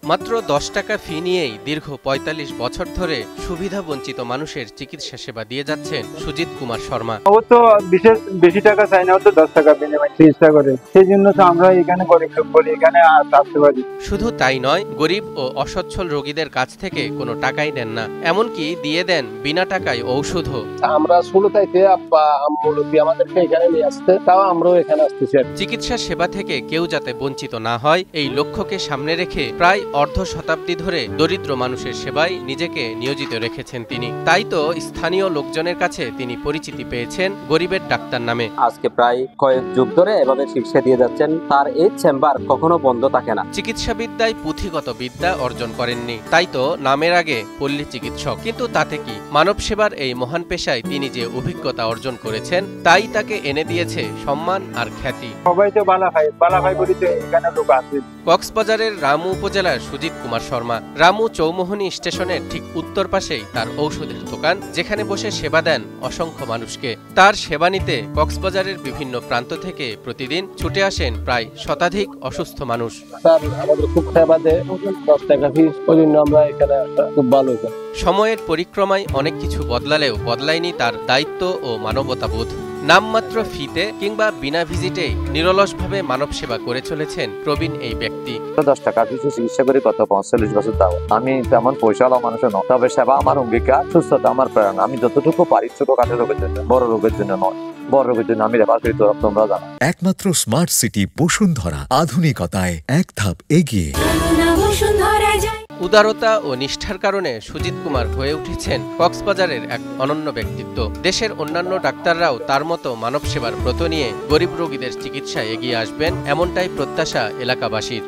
মাত্র ১০ টাকা ফি নিয়েই দীর্ঘ ৪৫ বছর ধরে সুবিধাবঞ্চিত মানুষের চিকিৎসা সেবা দিয়ে যাচ্ছেন সুজিত কুমার শর্মা। ও তো বিশেষ বেশি টাকা চাই না, ও তো ১০ টাকা বিনিময়ে চিকিৎসা করে। সেই জন্য তো আমরা এখানে গরিব লোক বলি এখানে আসতে পারি। শুধু তাই নয়, গরিব ও অসচ্ছল রোগীদের কাছ থেকে কোনো টাকাই নেন না, এমনকি দিয়ে দেন বিনা টাকায় ঔষধও। আমরা ষোলোটাইতে আমাদেরকে এখানে নিয়ে আসতে, তাও আমরাও এখানে আসতেছি। চিকিৎসা সেবা থেকে কেউ যাতে বঞ্চিত না হয়, এই লক্ষ্যকে সামনে রেখে প্রায় অর্ধ শতাব্দী ধরে দরিদ্র মানুষের সেবায় নিজেকে নিয়োজিত রেখেছেন তিনি। তাই তো স্থানীয় লোকজনের কাছে তিনি পরিচিতি পেয়েছেন গরিবের ডাক্তার নামে। আজকে প্রায় কয়েক যুগ ধরে এভাবে চিকিৎসা দিয়ে যাচ্ছেন, তার এই চেম্বার কখনো বন্ধ থাকে না। চিকিৎসাবিদ্যায় পুঁথিগত বিদ্যা অর্জন করেননি, তাই তো নামের আগে পল্লী চিকিৎসক। কিন্তু তাতে কি, মানব সেবার এই মহান পেশায় তিনি যে অভিজ্ঞতা অর্জন করেছেন তাই তাকে এনে দিয়েছে সম্মান আর খ্যাতি। সবাই তো বালা ভাই বলি তো এখানে লোক আছে। কক্সবাজারের রামু উপজেলার সুজিত কুমার শর্মা। রামু চৌমোহনী স্টেশনের ঠিক উত্তর পাশেই তার ঔষধের দোকান, যেখানে বসে সেবা দেন অসংখ্য মানুষকে। তার সেবা নিতে কক্সবাজারের বিভিন্ন প্রান্ত থেকে প্রতিদিন ছুটে আসেন প্রায় শতাধিক অসুস্থ মানুষ। আমাদের খুব সেবা দেয়, ১০ টাকা ফিস, ওই জন্য আমরা এখানে খুব ভালো। সময়ের পরিক্রমায় অনেক কিছু বদলালেও বদলায়নি তার দায়িত্ব ও মানবতাবোধ। নামমাত্র ফিতে কিংবা বিনা ভিজিটেই নিরলসভাবে মানব সেবা করে চলেছেন প্রবীণ এই ব্যক্তি। ১০ টাকা ফিসে চিকিৎসা করি গত ৪৫ বছর দাও। আমি তেমন পয়সাওয়ালা মানুষের নয়, তবে সেবা আমার অঙ্গীকার, সুস্থতা আমার প্রেরণা। আমি যতটুকু পারি ছোটখাটো রোগের জন্য, বড় রোগের জন্য নয়। বড় রোগের জন্য আমি রেফার করি, তোমরা জানো। একমাত্র স্মার্ট সিটি বসুন্ধরা, আধুনিকতায় এক ধাপ এগিয়ে। উদারতা ও নিষ্ঠার কারণে সুজিত কুমার হয়ে উঠেছেন কক্সবাজারের এক অনন্য ব্যক্তিত্ব। দেশের অন্যান্য ডাক্তাররাও তার মতো মানব সেবার ব্রত নিয়ে গরিব রোগীদের চিকিৎসায় এগিয়ে আসবেন, এমনটাই প্রত্যাশা এলাকাবাসীর।